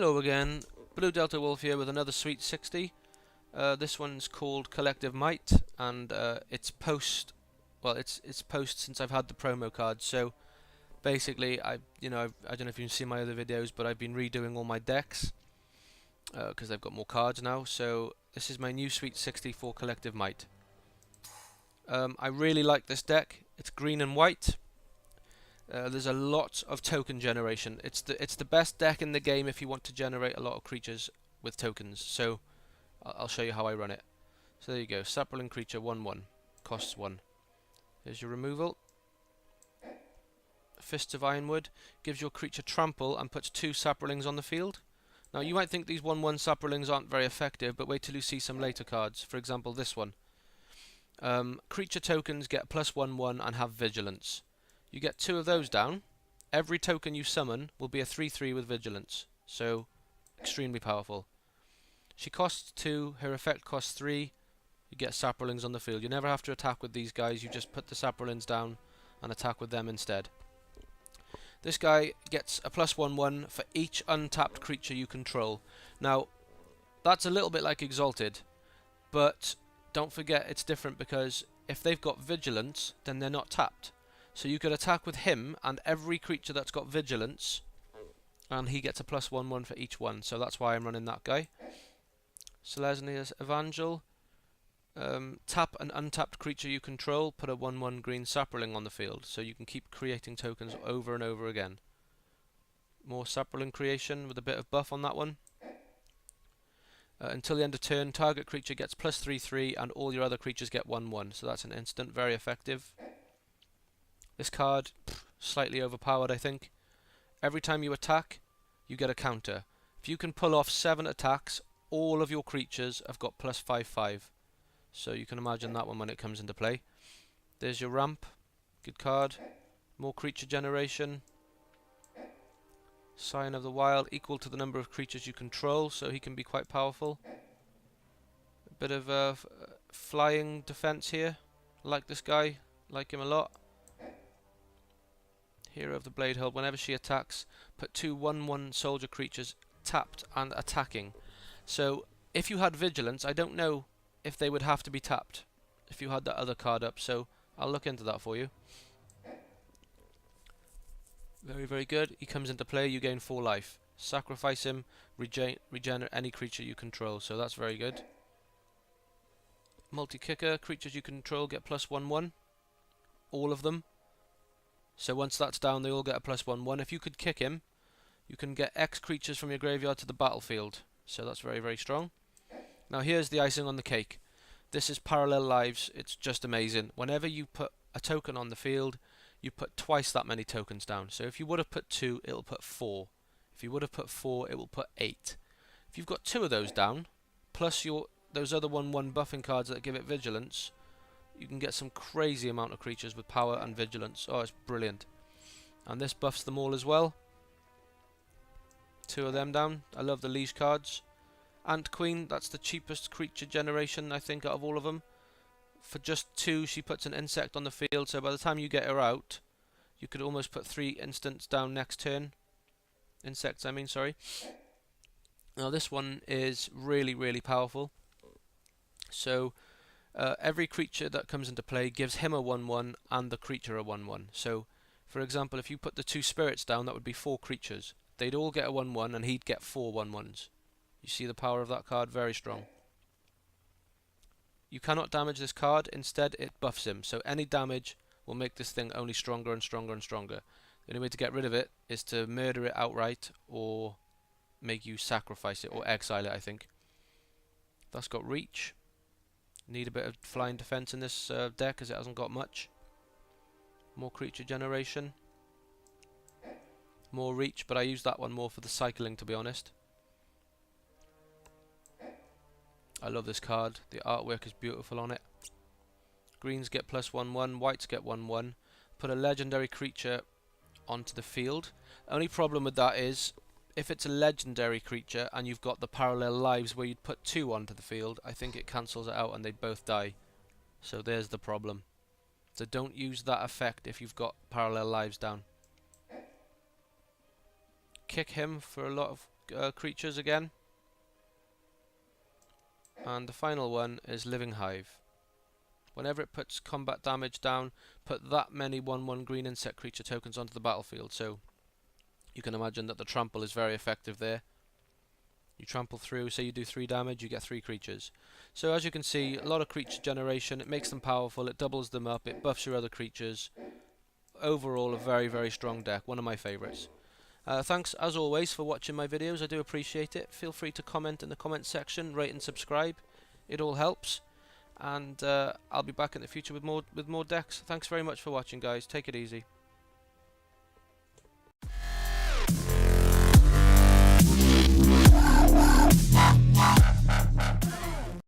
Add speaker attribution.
Speaker 1: Hello again, Blue Delta Wolf here with another Sweet 60. This one's called Collective Might, and it's post since I've had the promo card. So basically, I don't know if you've seen my other videos, but I've been redoing all my decks because I've got more cards now. So this is my new Sweet 60 for Collective Might. I really like this deck. It's green and white. There's a lot of token generation. It's the best deck in the game if you want to generate a lot of creatures with tokens. So I'll show you how I run it. So there you go. Sapling creature 1/1, costs 1. Here's your removal. Fists of Ironwood gives your creature trample and puts 2 saplings on the field. Now you might think these 1/1 saplings aren't very effective, but wait till you see some later cards. For example, this one. Creature tokens get +1/1 and have vigilance. You get 2 of those down. Every token you summon will be a 3/3 with vigilance. So, extremely powerful. She costs 2, her effect costs 3. You get saplings on the field. You never have to attack with these guys, you just put the saplings down and attack with them instead. This guy gets a +1/1 for each untapped creature you control. Now, that's a little bit like Exalted, but don't forget it's different because if they've got vigilance, then they're not tapped. So you could attack with him and every creature that's got vigilance, and he gets a +1/1 for each one. So that's why I'm running that guy. Selesny's Evangel. Tap an untapped creature you control, put a 1/1 green sapling on the field, so you can keep creating tokens over and over again. More sapling creation with a bit of buff on that one. Until the end of turn, target creature gets +3/3 and all your other creatures get 1/1, so that's an instant, very effective. This card, slightly overpowered I think. Every time you attack, you get a counter. If you can pull off 7 attacks, all of your creatures have got +5/5. So you can imagine that one when it comes into play. There's your ramp, good card. More creature generation. Scion of the Wild, equal to the number of creatures you control, so he can be quite powerful. A bit of flying defense here. Like this guy, like him a lot. Hero of the Blade Hilt, whenever she attacks, put 2 1/1 soldier creatures tapped and attacking. So if you had vigilance, I don't know if they would have to be tapped if you had that other card up, so I'll look into that for you. Very, very good. He comes into play, you gain 4 life. Sacrifice him, regenerate any creature you control, so that's very good. Multi-kicker, creatures you control get +1/1. All of them. So once that's down, they all get a +1/1. If you could kick him, you can get X creatures from your graveyard to the battlefield. So that's very, very strong. Now here's the icing on the cake. This is Parallel Lives. It's just amazing. Whenever you put a token on the field, you put twice that many tokens down. So if you would have put 2, it'll put 4. If you would have put 4, it will put 8. If you've got 2 of those down, plus those other 1/1 buffing cards that give it vigilance, you can get some crazy amount of creatures with power and vigilance. Oh, it's brilliant. And this buffs them all as well. 2 of them down. I love the leash cards. Ant Queen, that's the cheapest creature generation I think out of all of them. For just 2, she puts an insect on the field, so by the time you get her out, you could almost put 3 instants down next turn. Insects, I mean, sorry. Now this one is really, really powerful. So every creature that comes into play gives him a 1/1 and the creature a 1/1. So, for example, if you put the 2 spirits down, that would be 4 creatures. They'd all get a 1/1 and he'd get 4 1/1s. You see the power of that card? Very strong. You cannot damage this card, instead it buffs him. So any damage will make this thing only stronger and stronger and stronger. The only way to get rid of it is to murder it outright or make you sacrifice it or exile it, I think. That's got reach. Need a bit of flying defense in this deck because it hasn't got much. More creature generation. More reach, but I use that one more for the cycling, to be honest. I love this card. The artwork is beautiful on it. Greens get +1/1, whites get 1/1. Put a legendary creature onto the field. Only problem with that is if it's a legendary creature and you've got the Parallel Lives where you'd put 2 onto the field, I think it cancels it out and they both die. So there's the problem. So don't use that effect if you've got Parallel Lives down. Kick him for a lot of creatures again. And the final one is Living Hive. Whenever it puts combat damage down, put that many 1/1 green insect creature tokens onto the battlefield. So you can imagine that the trample is very effective there. You trample through, say you do 3 damage, you get 3 creatures. So as you can see, a lot of creature generation, it makes them powerful, it doubles them up, it buffs your other creatures. Overall, a very, very strong deck, one of my favourites. Thanks, as always, for watching my videos, I do appreciate it. Feel free to comment in the comment section, rate and subscribe, it all helps. And I'll be back in the future with more decks. Thanks very much for watching, guys, take it easy.